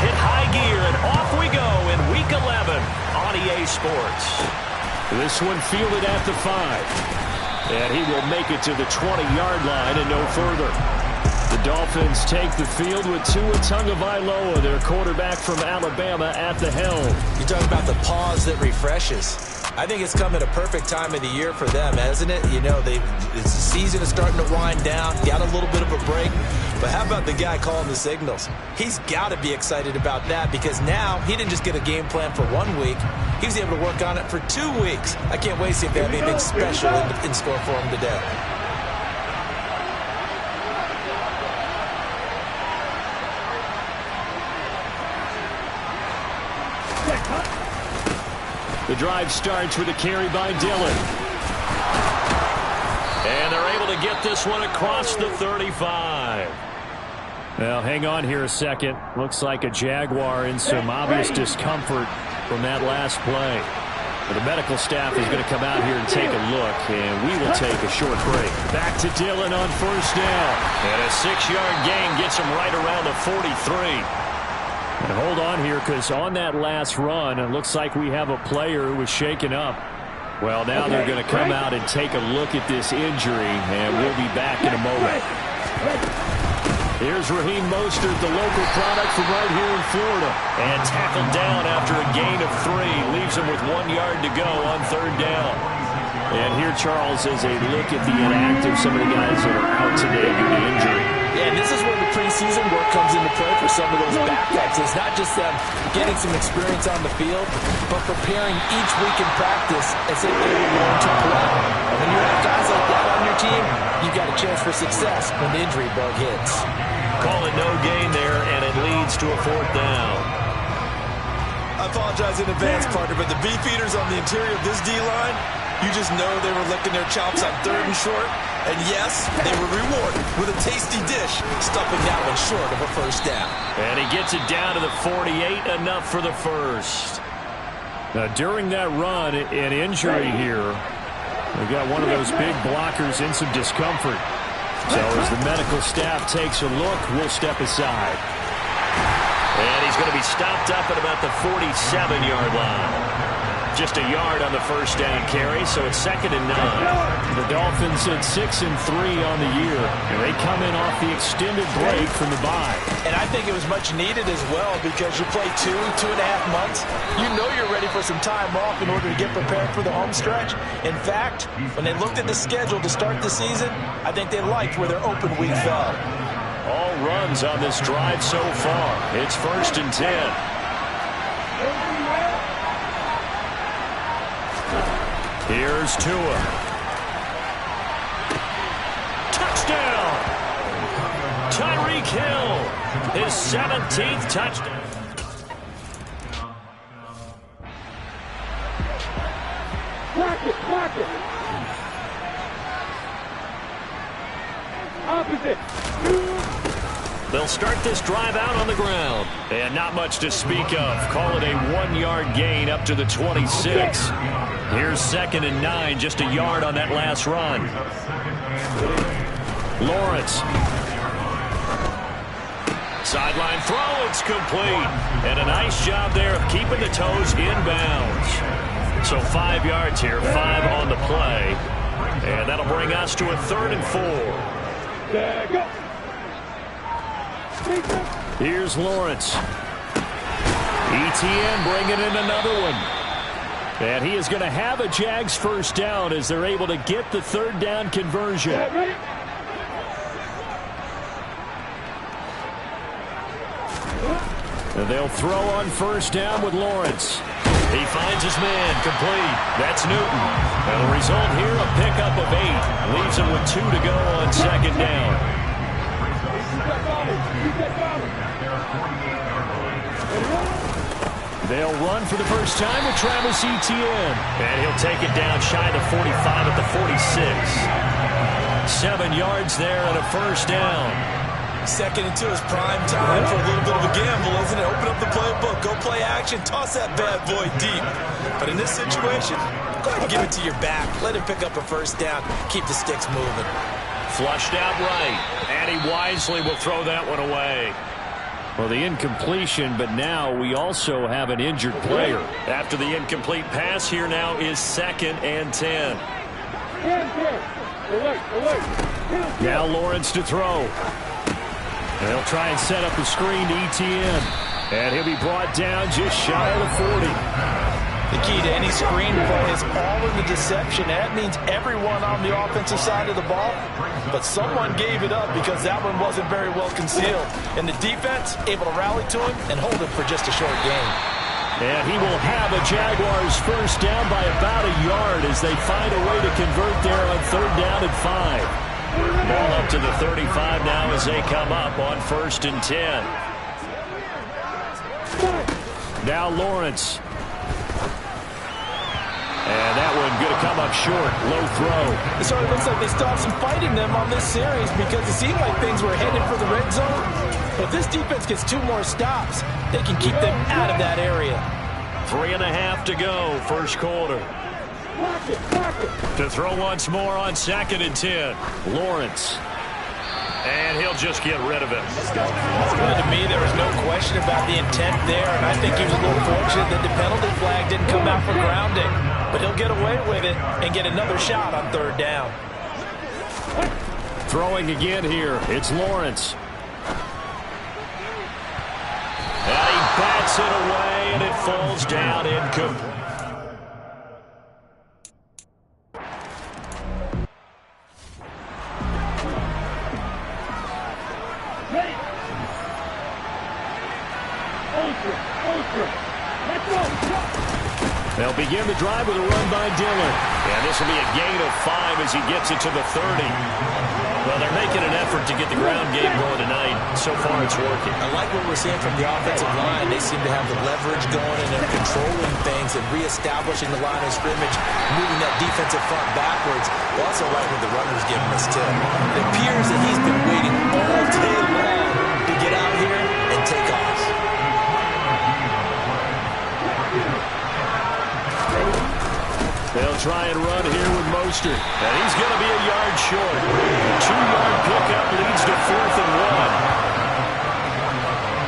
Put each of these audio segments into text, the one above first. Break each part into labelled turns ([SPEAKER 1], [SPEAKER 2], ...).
[SPEAKER 1] hit high gear, and off we go in Week 11 on EA Sports. This one fielded at the 5. And he will make it to the 20-yard line and no further. The Dolphins take the field with Tua Tagovailoa, their quarterback from Alabama, at the helm.
[SPEAKER 2] You talk about the pause that refreshes. I think it's come at a perfect time of the year for them, hasn't it? You know, the season is starting to wind down, got a little bit of a break. But how about the guy calling the signals? He's got to be excited about that because now he didn't just get a game plan for 1 week. He was able to work on it for 2 weeks. I can't wait to see if they have anything special in store for him today.
[SPEAKER 1] The drive starts with a carry by Dillon. And they're able to get this one across the 35. Well, hang on here a second. Looks like a Jaguar in some obvious discomfort from that last play. But the medical staff is going to come out here and take a look, and we will take a short break. Back to Dillon on first down. And a 6-yard gain gets him right around the 43. And hold on here, because on that last run, it looks like we have a player who was shaken up. Well, now they're going to come out and take a look at this injury, and we'll be back in a moment. Here's Raheem Mostert, the local product from right here in Florida. And tackled down after a gain of 3. Leaves him with 1 yard to go on third down. And here, Charles, is a look at the inactive, some of the guys that are out today due to injury.
[SPEAKER 2] Yeah, and this is where the preseason work comes into play for some of those backups. It's not just them getting some experience on the field, but preparing each week in practice as if they were going to play. And when you have guys like that on your team, you've got a chance for success when the injury bug hits.
[SPEAKER 1] Call it no gain there, and it leads to a 4th down.
[SPEAKER 2] I apologize in advance, partner, but the beefeaters on the interior of this D-line, you just know they were licking their chops on 3rd and short. And yes, they were rewarded with a tasty dish, stuffing that one short of a 1st down.
[SPEAKER 1] And he gets it down to the 48, enough for the first. Now, during that run, an injury here. We got one of those big blockers in some discomfort. So as the medical staff takes a look, we'll step aside. And he's going to be stopped up at about the 47-yard line. Just a yard on the first down carry, so it's 2nd and 9. The Dolphins at 6-3 on the year, and they come in off the extended break from the bye.
[SPEAKER 2] And I think it was much needed as well because you play 2.5 months. You know you're ready for some time off in order to get prepared for the home stretch. In fact, when they looked at the schedule to start the season, I think they liked where their open week fell.
[SPEAKER 1] All runs on this drive so far. It's 1st and 10. Here's Tua. Touchdown! Tyreek Hill, his 17th touchdown.
[SPEAKER 3] Block it. Opposite.
[SPEAKER 1] They'll start this drive out on the ground. And not much to speak of. Call it a 1-yard gain up to the 26. Here's 2nd and 9, just a yard on that last run. Lawrence. Sideline throw, it's complete. And a nice job there of keeping the toes inbounds. So 5 yards here, 5 on the play. And that'll bring us to a 3rd and 4. Here's Lawrence. ETN bringing in another one. And he is going to have a Jags first down as they're able to get the 3rd down conversion. And they'll throw on first down with Lawrence. He finds his man, complete. That's Newton. And the result here, a pickup of 8. Leaves him with 2 to go on 2nd down. They'll run for the first time with Travis Etienne. And he'll take it down shy of the 45 at the 46. 7 yards there and a first down.
[SPEAKER 2] 2nd and 2 is prime time for a little bit of a gamble, isn't it? Open up the playbook, go play action, toss that bad boy deep. But in this situation, go ahead and give it to your back. Let him pick up a first down. Keep the sticks moving.
[SPEAKER 1] Flushed out right, and he wisely will throw that one away. Well, the incompletion, but now we also have an injured player.
[SPEAKER 3] After the incomplete pass, here now is 2nd and 10.
[SPEAKER 1] Now Lawrence to throw. They'll try and set up the screen to ETN. And he'll be brought down just shy of the 40.
[SPEAKER 2] The key to any screen play is all in the deception. That means everyone on the offensive side of the ball, but someone gave it up because that one wasn't very well concealed. And the defense able to rally to him and hold him for just a short gain.
[SPEAKER 1] And he will have a Jaguars first down by about a yard as they find a way to convert there on 3rd down and 5.
[SPEAKER 3] Ball up to the 35 now as they come up on 1st and 10.
[SPEAKER 1] Now Lawrence. And that one going to come up short. Low throw.
[SPEAKER 2] It sort of looks like they stopped some fight in them on this series because it seemed like things were headed for the red zone. But if this defense gets 2 more stops, they can keep them out of that area.
[SPEAKER 3] 3.5 to go, first quarter.
[SPEAKER 1] To throw once more on 2nd and 10. Lawrence.
[SPEAKER 3] And he'll just get rid of it.
[SPEAKER 2] Well, to me, there was no question about the intent there, and I think he was a little fortunate that the penalty flag didn't come out for grounding. But he'll get away with it and get another shot on 3rd down.
[SPEAKER 1] Throwing again here. It's Lawrence.
[SPEAKER 3] And he bats it away, and it falls down incomplete.
[SPEAKER 1] They'll begin the drive with a run by Dillon.
[SPEAKER 3] And this will be a gain of 5 as he gets it to the 30. Well, they're making an effort to get the ground game going tonight. So far, it's working.
[SPEAKER 2] I like what we're seeing from the offensive line. They seem to have the leverage going, and they're controlling things and reestablishing the line of scrimmage, moving that defensive front backwards. But also like what the runner's giving us, too. It appears that he's been waiting all day long to get out here and take off.
[SPEAKER 1] They'll try and run here with Mostert.
[SPEAKER 3] And he's going to be a yard short. A 2-yard pickup leads to 4th and 1.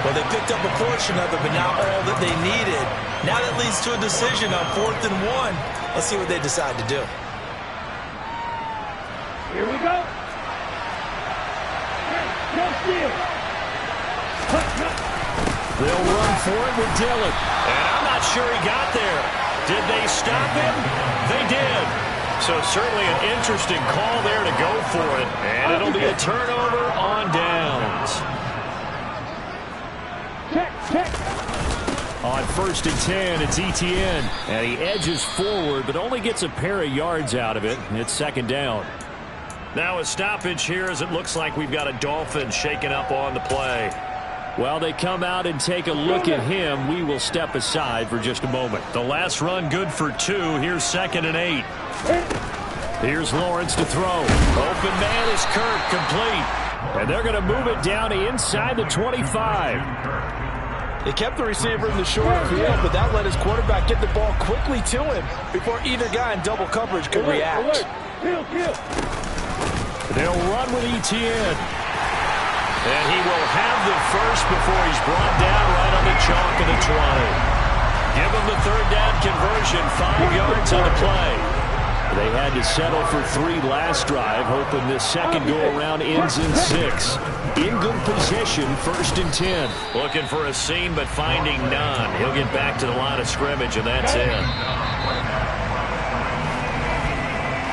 [SPEAKER 2] Well, they picked up a portion of it, but not all that they needed. Now that leads to a decision on 4th and 1. Let's see what they decide to do.
[SPEAKER 4] Here we go.
[SPEAKER 1] They'll run for it with Dillon.
[SPEAKER 3] And I'm not sure he got there. Did they stop him? They did. So certainly an interesting call there to go for it. And it'll be a turnover on downs.
[SPEAKER 1] On 1st and 10, it's ETN. And he edges forward, but only gets a pair of yards out of it. It's 2nd down.
[SPEAKER 3] Now a stoppage here as it looks like we've got a Dolphin shaking up on the play.
[SPEAKER 1] While they come out and take a look at him, we will step aside for just a moment.
[SPEAKER 3] The last run good for 2. Here's 2nd and 8.
[SPEAKER 1] Here's Lawrence to throw.
[SPEAKER 3] Open man is Kirk, complete.
[SPEAKER 1] And they're going to move it down to inside the 25.
[SPEAKER 2] They kept the receiver in the short field, but that let his quarterback get the ball quickly to him before either guy in double coverage could react.
[SPEAKER 1] They'll run with ETN.
[SPEAKER 3] And he will have the first before he's brought down right on the chalk of the 20. Give him the 3rd down conversion, 5 yards on the play.
[SPEAKER 1] They had to settle for 3 last drive, hoping this second go-around ends in 6. In good position, 1st and 10.
[SPEAKER 3] Looking for a seam, but finding none. He'll get back to the line of scrimmage, and that's it.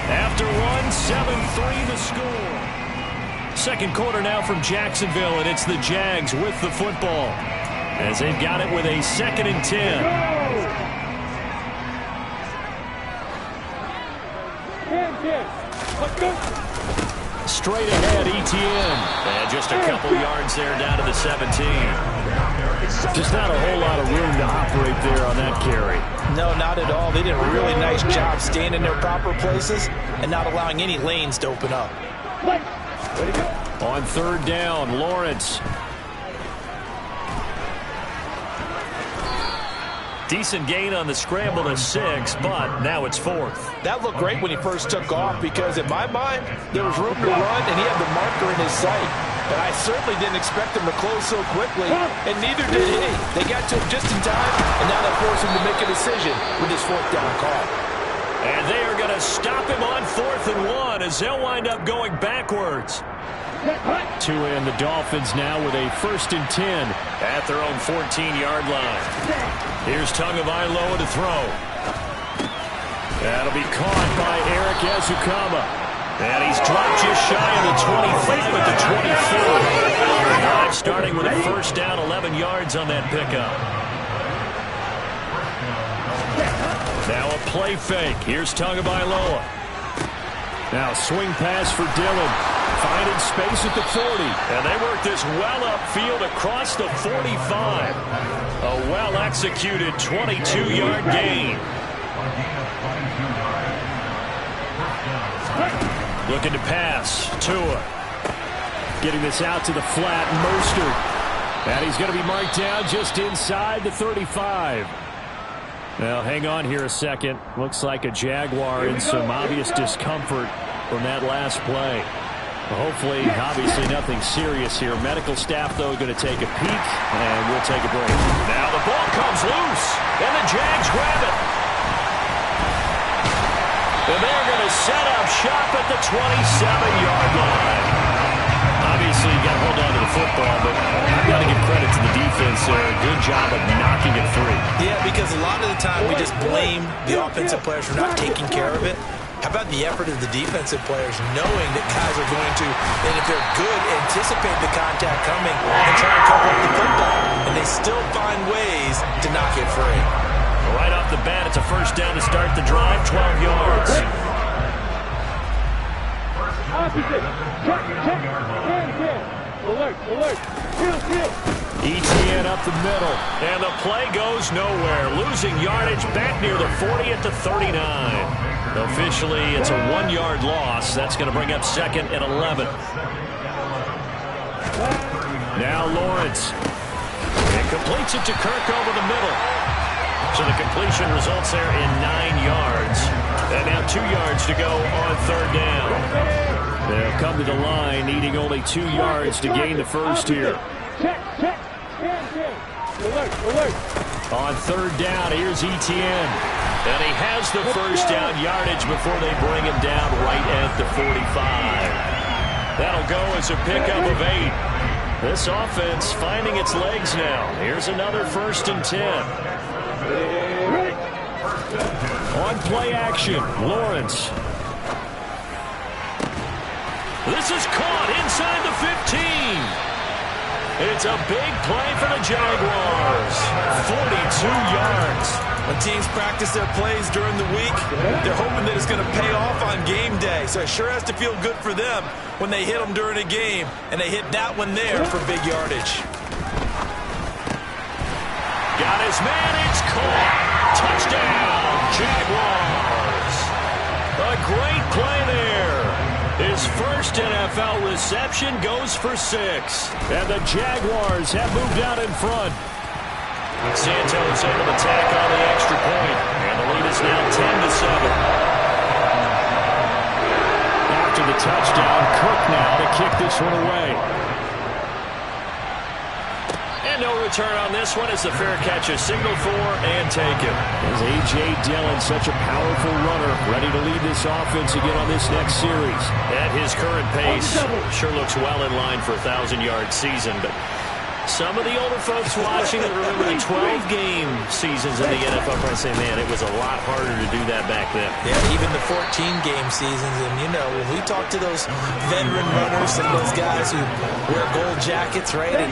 [SPEAKER 3] After 7-3 the score. Second quarter now from Jacksonville, and it's the Jags with the football as they've got it with a 2nd and 10. Straight ahead, ETN. And just a couple yards there down to the 17.
[SPEAKER 1] Just not a whole lot of room to operate there on that carry.
[SPEAKER 2] No, not at all. They did a really nice job staying in their proper places and not allowing any lanes to open up.
[SPEAKER 1] On 3rd down, Lawrence.
[SPEAKER 3] Decent gain on the scramble to 6, but now it's 4th.
[SPEAKER 2] That looked great when he first took off because, in my mind, there was room to run, and he had the marker in his sight. And I certainly didn't expect them to close so quickly, and neither did he. They got to him just in time, and now they force him to make a decision with his fourth down call.
[SPEAKER 3] And they are going to stop him on 4th and 1 as they'll wind up going backwards.
[SPEAKER 1] To end the Dolphins now with a 1st and 10
[SPEAKER 3] at their own 14-yard line. Here's Tagovailoa to throw. That'll be caught by Eric Ezukama. And he's dropped just shy of the 25 at the 24. Drive starting with a 1st down, 11 yards on that pickup. Now a play fake. Here's Tagovailoa. Now swing pass for Dillon. Finding space at the 40. And they work this well upfield across the 45. A well-executed 22-yard gain. Looking to pass. Tua.
[SPEAKER 1] Getting this out to the flat. Mostert. And he's going to be marked down just inside the 35. Now, hang on here a second. Looks like a Jaguar in some obvious discomfort from that last play. Hopefully, obviously nothing serious here. Medical staff, though, going to take a peek, and we'll take a break.
[SPEAKER 3] Now the ball comes loose, and the Jags grab it. And they're going to set up shop at the 27-yard line. Obviously, you got to hold on to the football, but I've got to give credit to the defense there. Good job of knocking it free.
[SPEAKER 2] Yeah, because a lot of the time we just blame the offensive players for not taking care of it. How about the effort of the defensive players knowing that guys are going to, and if they're good, anticipate the contact coming and try and cover up the football. And they still find ways to knock it free.
[SPEAKER 3] Right off the bat, it's a 1st down to start the drive, 12 yards.
[SPEAKER 1] ETN up the middle.
[SPEAKER 3] And the play goes nowhere. Losing yardage back near the 40 at the 39. Officially, it's a 1-yard loss. That's going to bring up 2nd and 11.
[SPEAKER 1] Now Lawrence.
[SPEAKER 3] And completes it to Kirk over the middle. So the completion results there in 9 yards. And now 2 yards to go on 3rd down.
[SPEAKER 1] They'll come to the line, needing only 2 yards to gain the first here. On 3rd down, here's ETN.
[SPEAKER 3] And he has the 1st down yardage before they bring him down right at the 45. That'll go as a pickup of 8. This offense finding its legs now. Here's another 1st and 10.
[SPEAKER 1] On play action, Lawrence.
[SPEAKER 3] This is caught inside the 15. It's a big play for the Jaguars. 42 yards.
[SPEAKER 2] When teams practice their plays during the week, they're hoping that it's going to pay off on game day. So it sure has to feel good for them when they hit them during a game, and they hit that one there for big yardage.
[SPEAKER 3] Got his man, it's caught. Touchdown, Jaguars. A great play there. His first NFL reception goes for 6.
[SPEAKER 1] And the Jaguars have moved out in front.
[SPEAKER 3] Santos able to tack on the extra point. And the lead is now 10-7.
[SPEAKER 1] After the touchdown, Cook now to kick this one away.
[SPEAKER 3] And no return on this one as the fair catch is signaled for and taken.
[SPEAKER 1] As A.J. Dillon, such a powerful runner, ready to lead this offense again on this next series.
[SPEAKER 3] At his current pace, sure looks well in line for a 1,000-yard season, but some of the older folks watching that remember the 12-game seasons in the NFL probably say, man, it was a lot harder to do that back then.
[SPEAKER 2] Yeah, even the 14-game seasons. And, you know, when we talk to those veteran runners, some of those guys who wear gold jackets, right, and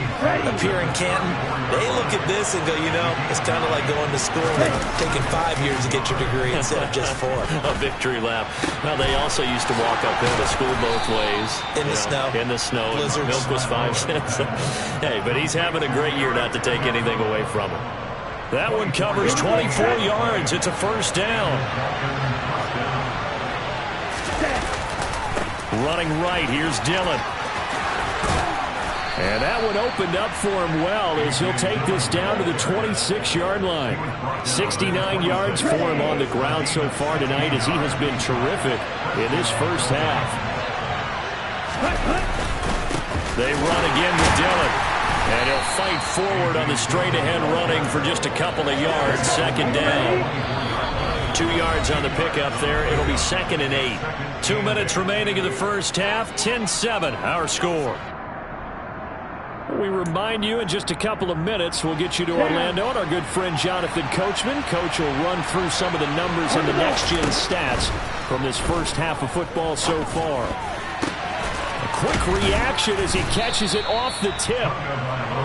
[SPEAKER 2] appear in Canton, they look at this and go, you know, it's kind of like going to school and taking 5 years to get your degree instead of just 4.
[SPEAKER 3] A victory lap. Well, they also used to walk up into school both ways.
[SPEAKER 2] In the snow.
[SPEAKER 3] In the snow.
[SPEAKER 2] Blizzards.
[SPEAKER 3] Milk was 5 cents. Hey, but he's having a great year, not to take anything away from him. That one covers 24 yards. It's a 1st down. Running right, here's Dillon.
[SPEAKER 1] And that one opened up for him well as he'll take this down to the 26-yard line. 69 yards for him on the ground so far tonight as he has been terrific in this first half.
[SPEAKER 3] They run again with Dillon. And he'll fight forward on the straight-ahead running for just a couple of yards. Second down. 2 yards on the pickup there. It'll be 2nd and 8. 2 minutes remaining in the first half. 10-7, our score. We remind you in just a couple of minutes we'll get you to Orlando and our good friend Jonathan Coachman. Coach will run through some of the numbers and the next-gen stats from this first half of football so far. A quick reaction as he catches it off the tip.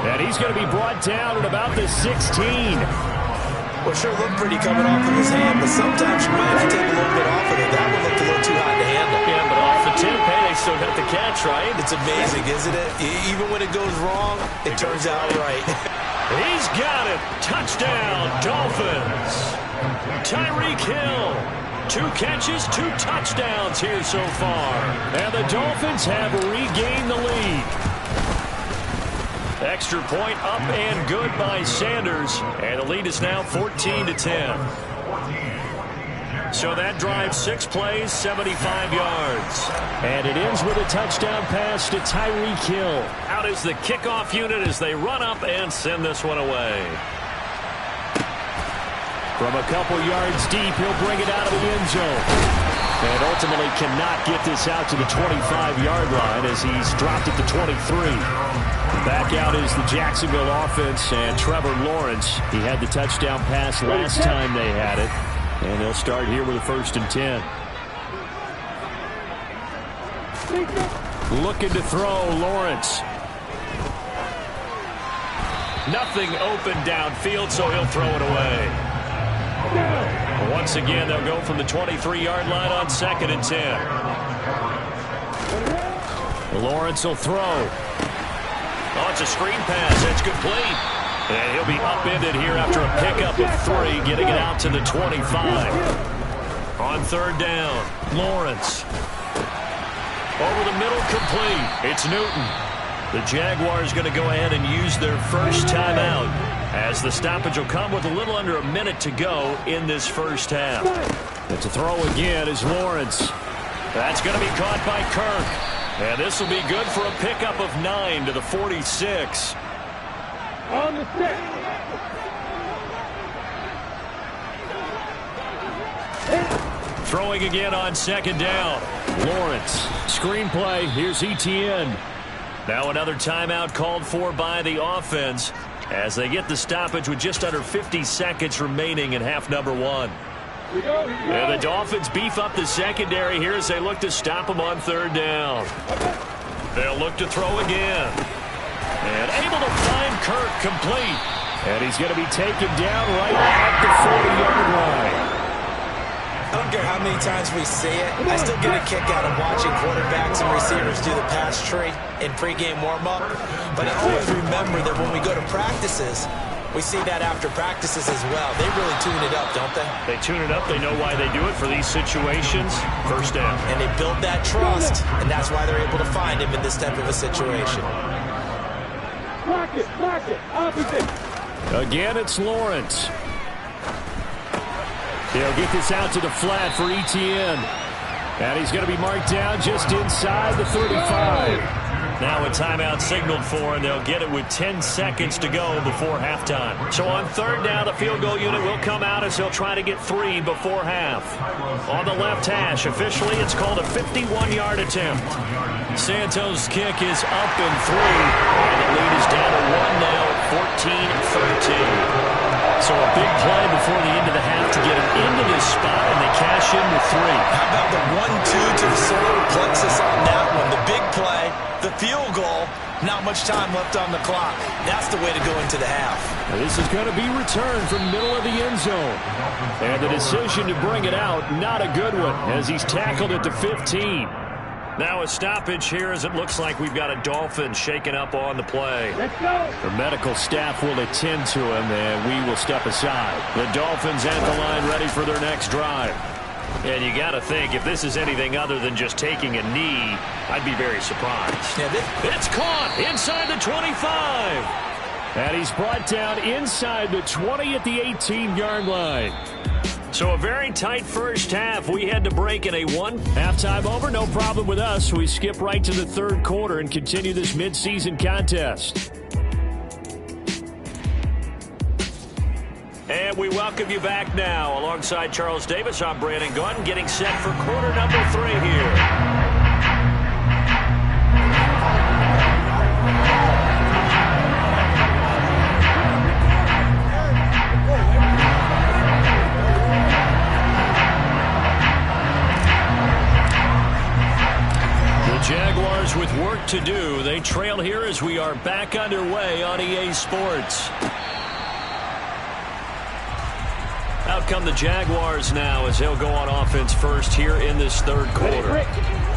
[SPEAKER 3] And he's going to be brought down at about the 16.
[SPEAKER 2] Well, sure looked pretty coming off of his hand, but sometimes you might have to take a little bit off of it. That one looked a little too hot to handle.
[SPEAKER 3] Yeah, but off the tip, hey, they still got the catch, right?
[SPEAKER 2] It's amazing, isn't it? Even when it goes wrong, it turns out right.
[SPEAKER 3] He's got it. Touchdown, Dolphins. Tyreek Hill. 2 catches, 2 touchdowns here so far. And the Dolphins have regained the lead. Extra point up and good by Sanders. And the lead is now 14-10. So that drive, 6 plays, 75 yards. And it ends with a touchdown pass to Tyreek Hill. Out is the kickoff unit as they run up and send this one away. From a couple yards deep, he'll bring it out of the end zone. And ultimately cannot get this out to the 25-yard line as he's dropped at the 23. Back out is the Jacksonville offense and Trevor Lawrence. He had the touchdown pass last time they had it. And they'll start here with a 1st and 10. Looking to throw, Lawrence. Nothing open downfield, so he'll throw it away. Once again, they'll go from the 23-yard line on 2nd and 10. Lawrence will throw. Oh, it's a screen pass. It's complete. And he'll be upended here after a pickup of 3, getting it out to the 25. On 3rd down, Lawrence. Over the middle, complete. It's Newton. The Jaguars going to go ahead and use their first timeout as the stoppage will come with a little under a minute to go in this first half. And to throw again is Lawrence. That's going to be caught by Kirk. And this will be good for a pickup of 9 to the 46.
[SPEAKER 4] On the 6.
[SPEAKER 3] Throwing again on 2nd down. Lawrence. Screen play. Here's Etienne. Now another timeout called for by the offense as they get the stoppage with just under 50 seconds remaining in half number 1. And the Dolphins beef up the secondary here as they look to stop them on 3rd down. They'll look to throw again. And able to find Kirk complete. And he's going to be taken down right at the 40-yard line.
[SPEAKER 2] I don't care how many times we see it. I still get a kick out of watching quarterbacks and receivers do the pass tree in pregame warm-up. But I always remember that when we go to practices, we see that after practices as well. They really tune it up, don't they?
[SPEAKER 3] They tune it up. They know why they do it for these situations. First down.
[SPEAKER 2] And they build that trust, and that's why they're able to find him in this type of a situation.
[SPEAKER 4] Block it, opposite.
[SPEAKER 3] Again, it's Lawrence. He'll get this out to the flat for Etienne. And he's going to be marked down just inside the 35. Now a timeout signaled for, and they'll get it with 10 seconds to go before halftime. So on 3rd down, the field goal unit will come out as he'll try to get 3 before half. On the left hash, officially it's called a 51-yard attempt. Santos' kick is up and through, and the lead is down to 1 now at 14-13. So a big play before the end of the half to get him into this spot, and they cash in with 3.
[SPEAKER 2] How about the 1-2 to the solar plexus on that one? The big play, the field goal, not much time left on the clock. That's the way to go into the half.
[SPEAKER 3] Now this is going to be returned from middle of the end zone. And the decision to bring it out, not a good one, as he's tackled at the 15. Now a stoppage here as it looks like we've got a Dolphin shaken up on the play.
[SPEAKER 4] Let's go.
[SPEAKER 3] The medical staff will attend to him, and we will step aside. The Dolphins at the line ready for their next drive. And you got to think, if this is anything other than just taking a knee, I'd be very surprised.
[SPEAKER 2] Yeah,
[SPEAKER 3] It's caught inside the 25. And he's brought down inside the 20 at the 18-yard line. So a very tight first half. We had to break in a one.
[SPEAKER 1] Halftime over, no problem with us. We skip right to the third quarter and continue this midseason contest.
[SPEAKER 3] And we welcome you back now. Alongside Charles Davis, I'm Brandon Gunn, getting set for quarter number 3 here. Jaguars with work to do. They trail here as we are back underway on EA Sports. Out come the Jaguars now as they'll go on offense first here in this third quarter.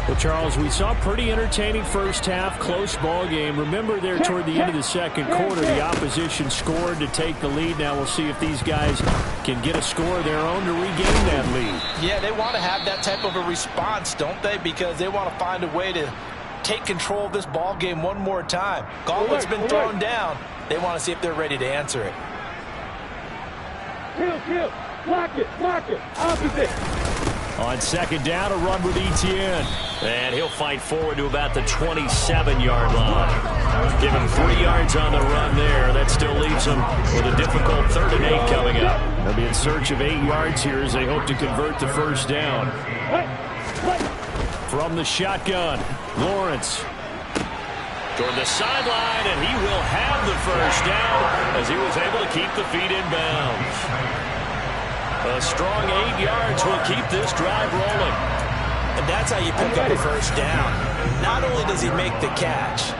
[SPEAKER 1] Well, Charles, we saw a pretty entertaining first half, close ball game. Remember there toward the end of the second quarter, the opposition scored to take the lead. Now we'll see if these guys can get a score of their own to regain that lead.
[SPEAKER 2] Yeah, they want to have that type of a response, don't they? Because they want to find a way to take control of this ball game one more time. Gauntlet's been thrown down. They want to see if they're ready to answer it.
[SPEAKER 4] Kill. Block it. Opposite.
[SPEAKER 1] On second down, a run with Etienne.
[SPEAKER 3] And he'll fight forward to about the 27-yard line. Give him 3 yards on the run there. That still leaves him with a difficult 3rd and 8 coming up.
[SPEAKER 1] They'll be in search of 8 yards here as they hope to convert the first down. From the shotgun, Lawrence.
[SPEAKER 3] Toward the sideline, and he will have the first down as he was able to keep the feet in bounds. A strong 8 yards will keep this drive rolling.
[SPEAKER 2] And that's how you pick up a first down. Not only does he make the catch,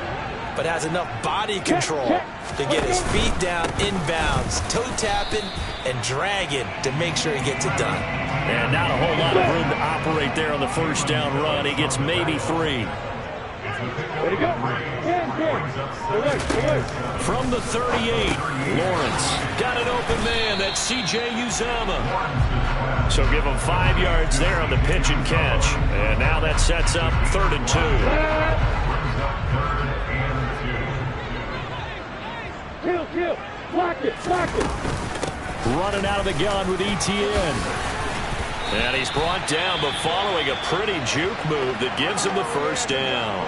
[SPEAKER 2] but has enough body control to get his feet down inbounds, toe tapping and dragging to make sure he gets it done.
[SPEAKER 3] And not a whole lot of room to operate there on the first down run. He gets maybe 3.
[SPEAKER 4] Ready to go.
[SPEAKER 3] From the 38, Lawrence got an open man. That's C.J. Uzama. So give him 5 yards there on the pitch and catch. And now that sets up 3rd and 2.
[SPEAKER 4] Kill. Block it.
[SPEAKER 1] Running out of the gun with Etienne.
[SPEAKER 3] And he's brought down, but following a pretty juke move that gives him the first down.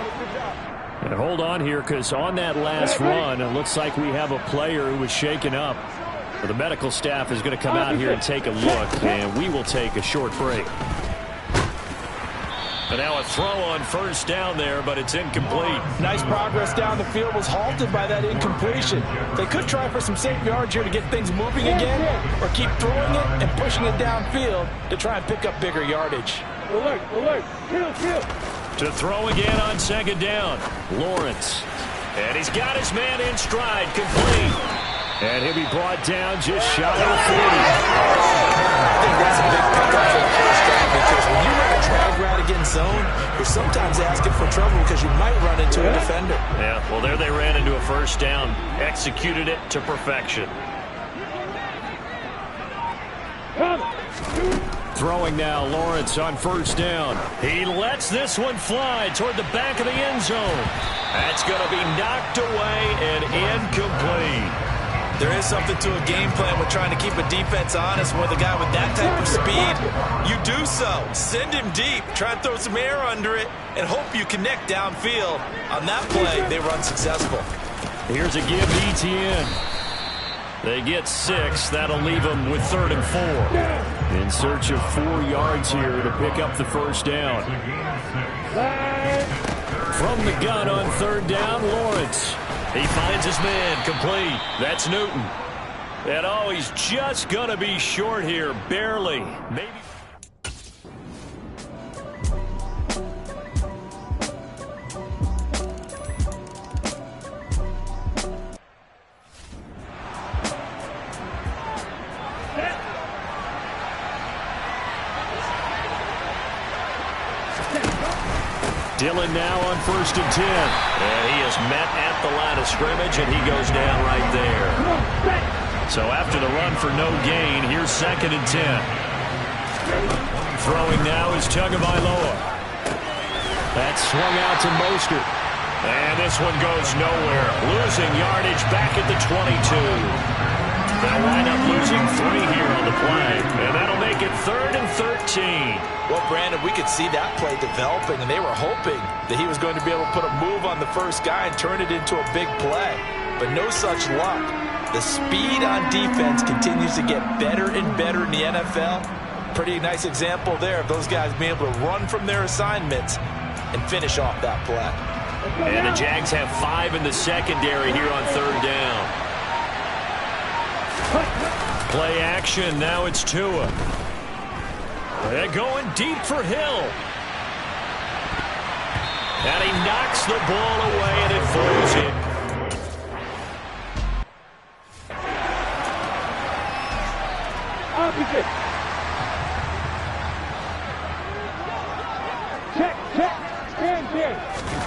[SPEAKER 1] And hold on here, because on that last run, it looks like we have a player who was shaken up. But the medical staff is going to come out here and take a look, and we will take a short break.
[SPEAKER 3] And now a throw on first down there, but it's incomplete.
[SPEAKER 2] Nice progress down the field was halted by that incompletion. They could try for some safe yards here to get things moving again, or keep throwing it and pushing it downfield to try and pick up bigger yardage.
[SPEAKER 4] Alert. Kill.
[SPEAKER 3] To throw again on second down, Lawrence. And he's got his man in stride, complete.
[SPEAKER 1] And he'll be brought down just shy of 40.
[SPEAKER 2] I think that's a big pickup for the first down, because when you run a drag route against zone, you're sometimes asking for trouble because you might run into a defender.
[SPEAKER 3] Yeah, well, there they ran into a first down, executed it to perfection.
[SPEAKER 1] Throwing now, Lawrence on first down.
[SPEAKER 3] He lets this one fly toward the back of the end zone. That's going to be knocked away and incomplete.
[SPEAKER 2] There is something to a game plan with trying to keep a defense honest with a guy with that type of speed. You do so. Send him deep. Try and throw some air under it and hope you connect downfield. On that play, they were unsuccessful.
[SPEAKER 1] Here's a give to Etienne.
[SPEAKER 3] They get 6. That'll leave them with 3rd and 4.
[SPEAKER 1] In search of 4 yards here to pick up the first down. From the gun on 3rd down, Lawrence.
[SPEAKER 3] He finds his man, complete. That's Newton. And oh, he's just going to be short here, barely. Maybe.
[SPEAKER 1] Dillon now on 1st and 10.
[SPEAKER 3] And he is met at the line of scrimmage, and he goes down right there. So after the run for no gain, here's 2nd and 10.
[SPEAKER 1] Throwing now is Tagovailoa. That's swung out to Mostert.
[SPEAKER 3] And this one goes nowhere. Losing yardage back at the 22. They'll wind up losing 3 here on the play, and that'll make it 3rd and 13.
[SPEAKER 2] Well, Brandon, we could see that play developing, and they were hoping that he was going to be able to put a move on the first guy and turn it into a big play. But no such luck. The speed on defense continues to get better and better in the NFL. Pretty nice example there of those guys being able to run from their assignments and finish off that play.
[SPEAKER 3] And the Jags have 5 in the secondary here on 3rd down. Play action. Now it's Tua. They're going deep for Hill. And he knocks the ball away, and it falls in.
[SPEAKER 4] Opposite. Check. Stand.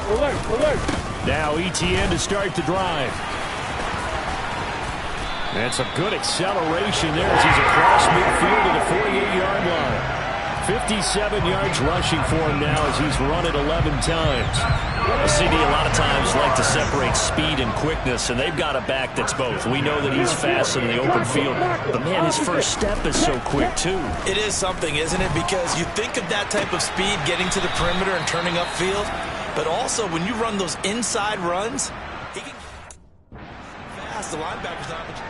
[SPEAKER 4] Alert.
[SPEAKER 1] Now ETN to start the drive. That's a good acceleration there as he's across midfield to the 48-yard line. 57 yards rushing for him now as he's run it 11 times. CD a lot of times like to separate speed and quickness, and they've got a back that's both. We know that he's fast in the open field, but man, his first step is so quick too.
[SPEAKER 2] It is something, isn't it? Because you think of that type of speed getting to the perimeter and turning upfield, but also when you run those inside runs, he can fast. The linebacker's not much.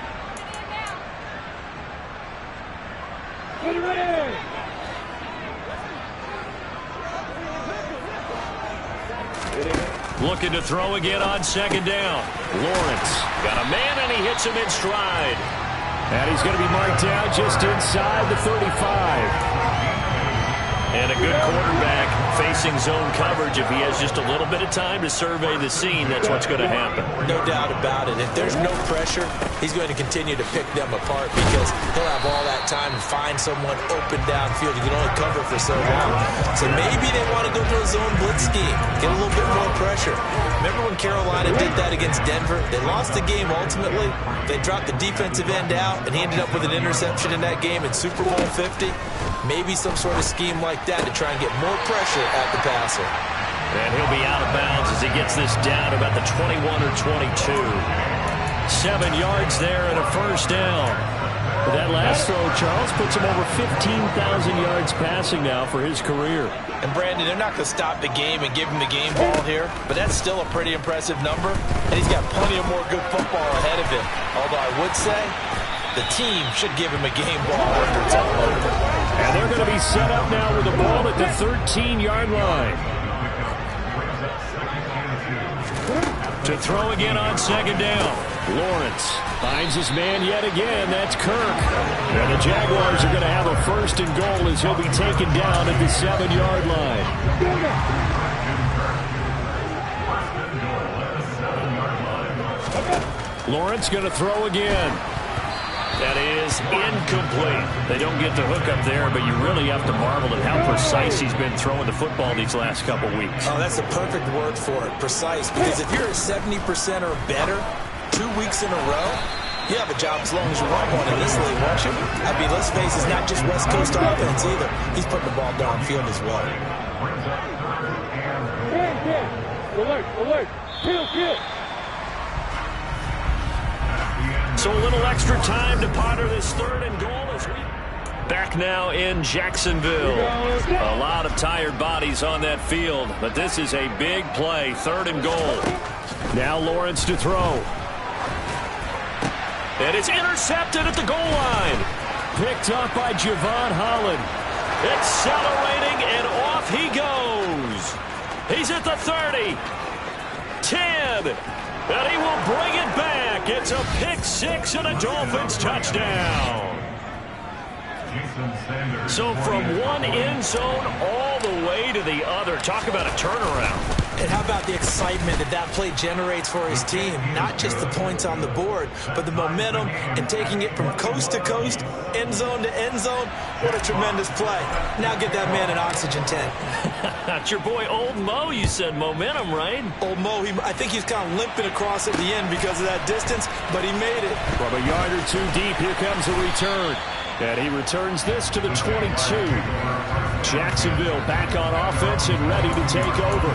[SPEAKER 4] Get ready.
[SPEAKER 3] Looking to throw again on 2nd down. Lawrence got a man, and he hits him in stride.
[SPEAKER 1] And he's going to be marked out just inside the 35.
[SPEAKER 3] And a good quarterback facing zone coverage. If he has just a little bit of time to survey the scene, that's what's going to happen.
[SPEAKER 2] No doubt about it. If there's no pressure, he's going to continue to pick them apart because he'll have all that time to find someone open downfield. You can only cover for so long. So maybe they want to go to a zone blitz scheme, get a little bit more pressure. Remember when Carolina did that against Denver? They lost the game ultimately. They dropped the defensive end out, and he ended up with an interception in that game in Super Bowl 50. Maybe some sort of scheme like that to try and get more pressure at the passer.
[SPEAKER 3] And he'll be out of bounds as he gets this down about the 21 or 22. 7 yards there and a first down.
[SPEAKER 1] But that last throw, Charles, puts him over 15,000 yards passing now for his career.
[SPEAKER 2] And Brandon, they're not going to stop the game and give him the game ball here, but that's still a pretty impressive number, and he's got plenty of more good football ahead of him. Although I would say the team should give him a game ball after it's all over.
[SPEAKER 1] And they're going to be set up now with the ball at the 13-yard line.
[SPEAKER 3] To throw again on 2nd down.
[SPEAKER 1] Lawrence finds his man yet again. That's Kirk. And the Jaguars are going to have a 1st and goal as he'll be taken down at the 7-yard line. Lawrence going to throw again.
[SPEAKER 3] That is incomplete. They don't get the hook up there, but you really have to marvel at how precise he's been throwing the football these last couple weeks.
[SPEAKER 2] Oh, that's the perfect word for it, precise. Because if you're at 70% or better 2 weeks in a row, you have a job as long as you want one in this league, won't you? I mean, let's face it, it's not just West Coast offense either. He's putting the ball downfield as well.
[SPEAKER 4] Alert. Kill.
[SPEAKER 3] So a little extra time to ponder this 3rd and goal as we back now in Jacksonville. A lot of tired bodies on that field, but this is a big play, 3rd and goal.
[SPEAKER 1] Now Lawrence to throw.
[SPEAKER 3] And it's intercepted at the goal line.
[SPEAKER 1] Picked up by Javon Holland.
[SPEAKER 3] Accelerating, and off he goes. He's at the 30. 10. And he will bring it back. It's a pick-6 and a Dolphins touchdown. So from one end zone all the way to the other. Talk about a turnaround.
[SPEAKER 2] And how about the excitement that play generates for his team? Not just the points on the board, but the momentum and taking it from coast to coast, end zone to end zone. What a tremendous play. Now get that man an oxygen tank.
[SPEAKER 3] That's your boy Old Mo. You said momentum, right?
[SPEAKER 2] Old Mo, I think he's kind of limping across at the end because of that distance, but he made it.
[SPEAKER 1] From a yard or two deep, here comes a return. And he returns this to the 22.
[SPEAKER 3] Jacksonville back on offense and ready to take over.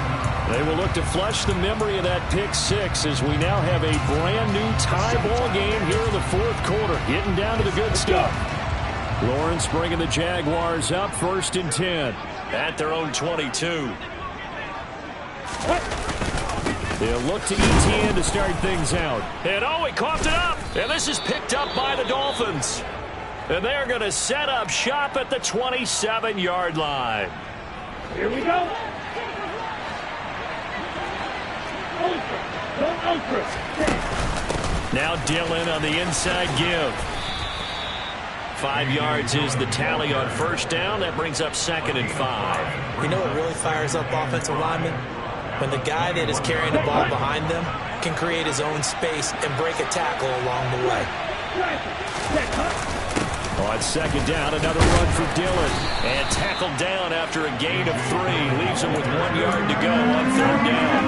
[SPEAKER 3] They will look to flush the memory of that pick six as we now have a brand new tie ball game here in the fourth quarter. Getting down to the good stuff. Lawrence bringing the Jaguars up 1st and 10 at their own 22. They'll look to ETN to start things out. And he coughed it up. And this is picked up by the Dolphins. And they're going to set up shop at the 27-yard line.
[SPEAKER 4] Here we go.
[SPEAKER 3] Now Dillon on the inside give. 5 yards is the tally on first down. That brings up 2nd and 5.
[SPEAKER 2] You know what really fires up offensive linemen? When the guy that is carrying the ball behind them can create his own space and break a tackle along the way.
[SPEAKER 3] On 2nd down, another run for Dillon. And tackled down after a gain of 3. Leaves him with 1 yard to go on 3rd down.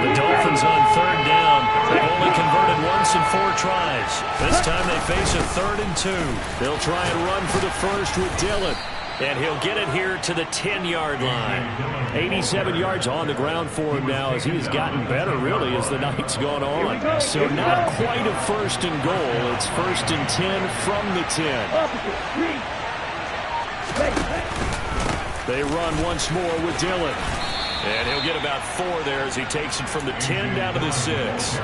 [SPEAKER 3] The Dolphins on 3rd down. They've only converted once in 4 tries. This time they face a 3rd and 2. They'll try and run for the first with Dillon. And he'll get it here to the 10-yard line. 87 yards on the ground for him now as he has gotten better, really, as the night's gone on. So not quite a 1st and goal. It's 1st and 10 from the 10. They run once more with Dillon. And he'll get about 4 there as he takes it from the 10 down to the 6.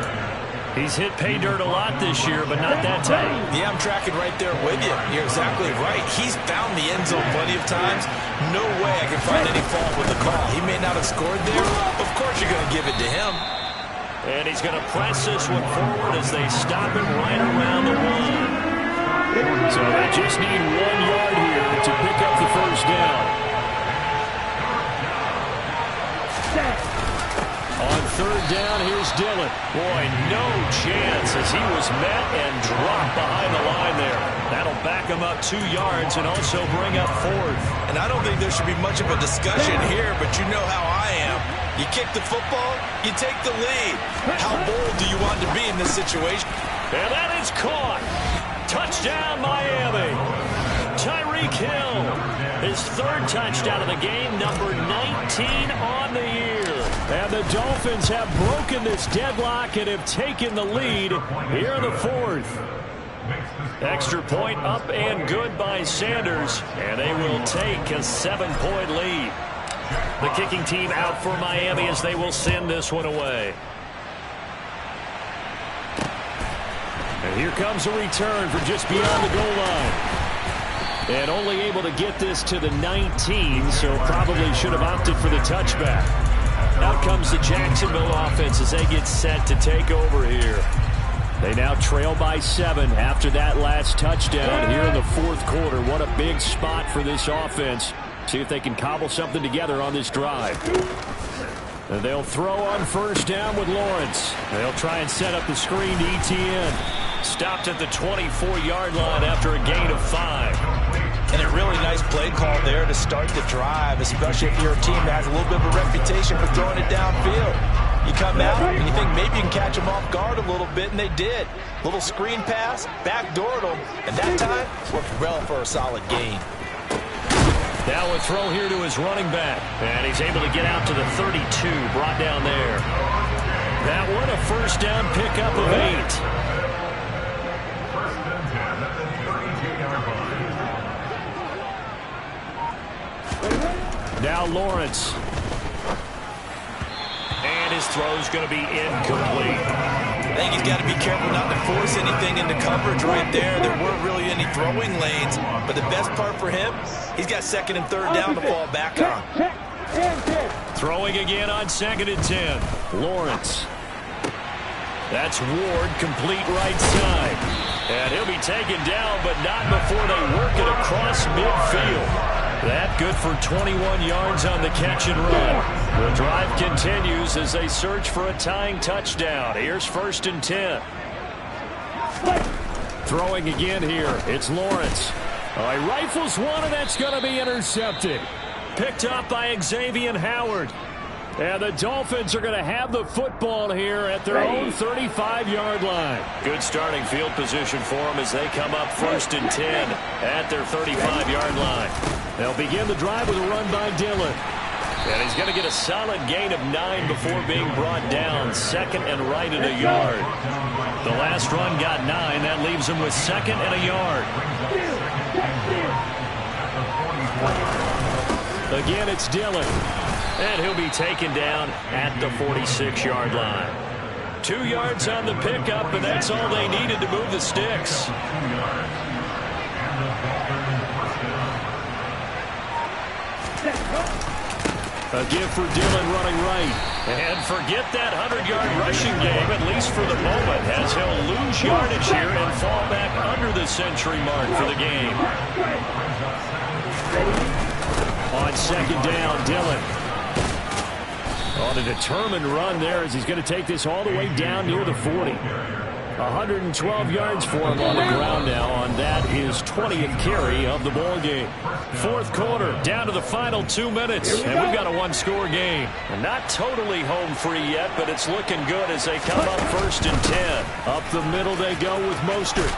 [SPEAKER 3] He's hit pay dirt a lot this year, but not that time.
[SPEAKER 2] Yeah, I'm tracking right there with you. You're exactly right. He's found the end zone plenty of times. No way I can find any fault with the call. He may not have scored there. Of course you're going to give it to him.
[SPEAKER 3] And he's going to press this one forward as they stop him right around the 1. So they just need 1 yard here to pick up the first down. On 3rd down, here's Dillon. Boy, no chance as he was met and dropped behind the line there. That'll back him up 2 yards and also bring up 4th.
[SPEAKER 2] And I don't think there should be much of a discussion here, but you know how I am. You kick the football, you take the lead. How bold do you want to be in this situation?
[SPEAKER 3] And that is caught. Touchdown, Miami. Tyreek Hill, his 3rd touchdown of the game, number 19 on the year. And the Dolphins have broken this deadlock and have taken the lead here in the 4th. Extra point up and good by Sanders, and they will take a 7-point lead. The kicking team out for Miami as they will send this one away. And here comes a return from just beyond the goal line. And only able to get this to the 19, so probably should have opted for the touchback. Out comes the Jacksonville offense as they get set to take over here. They now trail by 7 after that last touchdown here in the 4th quarter. What a big spot for this offense. See if they can cobble something together on this drive. And they'll throw on 1st down with Lawrence. They'll try and set up the screen to ETN. Stopped at the 24-yard line after a gain of 5.
[SPEAKER 2] And a really nice play call there to start the drive, especially if you're a team that has a little bit of a reputation for throwing it downfield. You come out and you think maybe you can catch them off guard a little bit, and they did. Little screen pass, backdoored them, and that time worked well for a solid gain.
[SPEAKER 3] Now a throw here to his running back, and he's able to get out to the 32, brought down there. That one a 1st down pickup of 8. Now Lawrence. And his throw's going to be incomplete.
[SPEAKER 2] I think he's got to be careful not to force anything into coverage right there. There weren't really any throwing lanes. But the best part for him, he's got 2nd and 3rd down to fall back on.
[SPEAKER 3] Throwing again on 2nd and 10. Lawrence. That's Ward, complete right side. And he'll be taken down, but not before they work it across midfield. That good for 21 yards on the catch and run. The drive continues as they search for a tying touchdown. Here's 1st and 10. Throwing again here. It's Lawrence. He rifles one, and that's going to be intercepted. Picked up by Xavier Howard.
[SPEAKER 1] And the Dolphins are going to have the football here at their own 35-yard line.
[SPEAKER 3] Good starting field position for them as they come up 1st and 10 at their 35-yard line.
[SPEAKER 1] They'll begin the drive with a run by Dillon.
[SPEAKER 3] And he's going to get a solid gain of 9 before being brought down. 2nd and right at a yard. The last run got 9. That leaves him with 2nd and a yard.
[SPEAKER 1] Again, it's Dillon.
[SPEAKER 3] And he'll be taken down at the 46-yard line. 2 yards on the pickup, and that's all they needed to move the sticks.
[SPEAKER 1] A give for Dillon running right.
[SPEAKER 3] And forget that 100-yard rushing game, at least for the moment, as he'll lose yardage here and fall back under the century mark for the game.
[SPEAKER 1] On 2nd down, Dillon. On a determined run there as he's going to take this all the way down near the 40. 112 yards for him on the ground now on that his 20th carry of the ball game.
[SPEAKER 3] 4th quarter, down to the final 2 minutes, and we've got a 1-score game. And not totally home free yet, but it's looking good as they come up 1st and 10.
[SPEAKER 1] Up the middle they go with Mostert.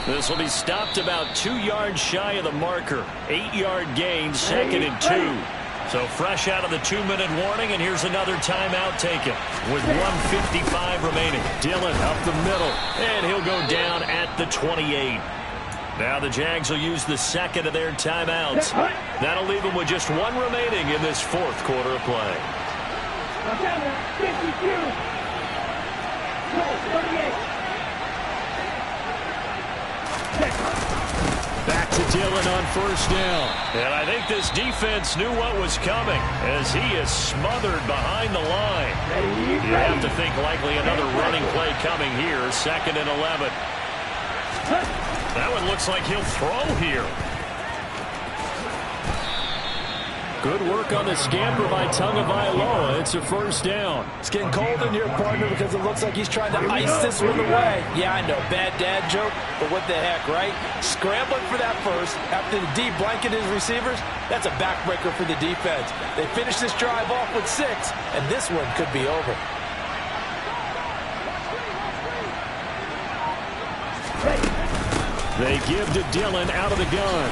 [SPEAKER 3] This will be stopped about 2 yards shy of the marker. 8-yard gain, 2nd and 2. So fresh out of the 2-minute warning, and here's another timeout taken with 1:55 remaining.
[SPEAKER 1] Dillon up the middle.
[SPEAKER 3] And he'll go down at the 28. Now the Jags will use the 2nd of their timeouts. That'll leave them with just 1 remaining in this 4th quarter of play.
[SPEAKER 1] Back to Dillon on 1st down.
[SPEAKER 3] And I think this defense knew what was coming as he is smothered behind the line. You have to think likely another running play coming here. 2nd and 11. That one looks like he'll throw here.
[SPEAKER 1] Good work on the scamper by Tagovailoa. It's a 1st down.
[SPEAKER 2] It's getting cold in here, partner, because it looks like he's trying to ice this one away. Yeah, I know, bad dad joke, but what the heck, right? Scrambling for that first after the D blanketed his receivers, that's a backbreaker for the defense. They finish this drive off with 6, and this one could be over.
[SPEAKER 1] They give to Dillon out of the gun.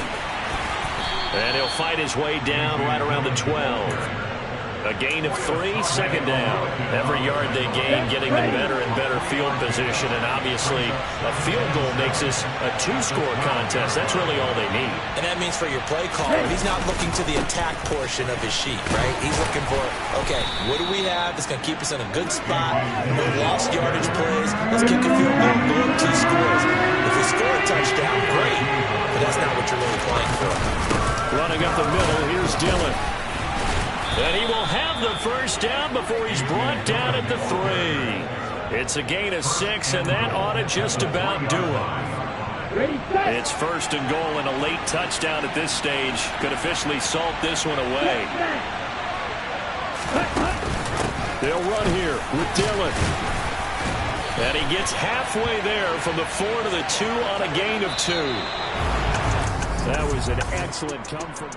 [SPEAKER 3] And he'll fight his way down right around the 12. A gain of 3, 2nd down. Every yard they gain getting them better and better field position. And obviously, a field goal makes this a 2-score contest. That's really all they need.
[SPEAKER 2] And that means for your play caller, he's not looking to the attack portion of his sheet, right? He's looking for, okay, what do we have that's going to keep us in a good spot? No lost yardage plays. Let's kick a field goal, go up 2 scores. If we score a touchdown, great. But that's not what you're really playing for.
[SPEAKER 1] Running up the middle, here's Dillon.
[SPEAKER 3] And he will have the 1st down before he's brought down at the 3. It's a gain of 6, and that ought to just about do it. It's 1st and goal, and a late touchdown at this stage could officially salt this one away.
[SPEAKER 1] They'll run here with Dillon.
[SPEAKER 3] And he gets halfway there from the 4 to the 2 on a gain of 2.
[SPEAKER 1] That was an excellent come from...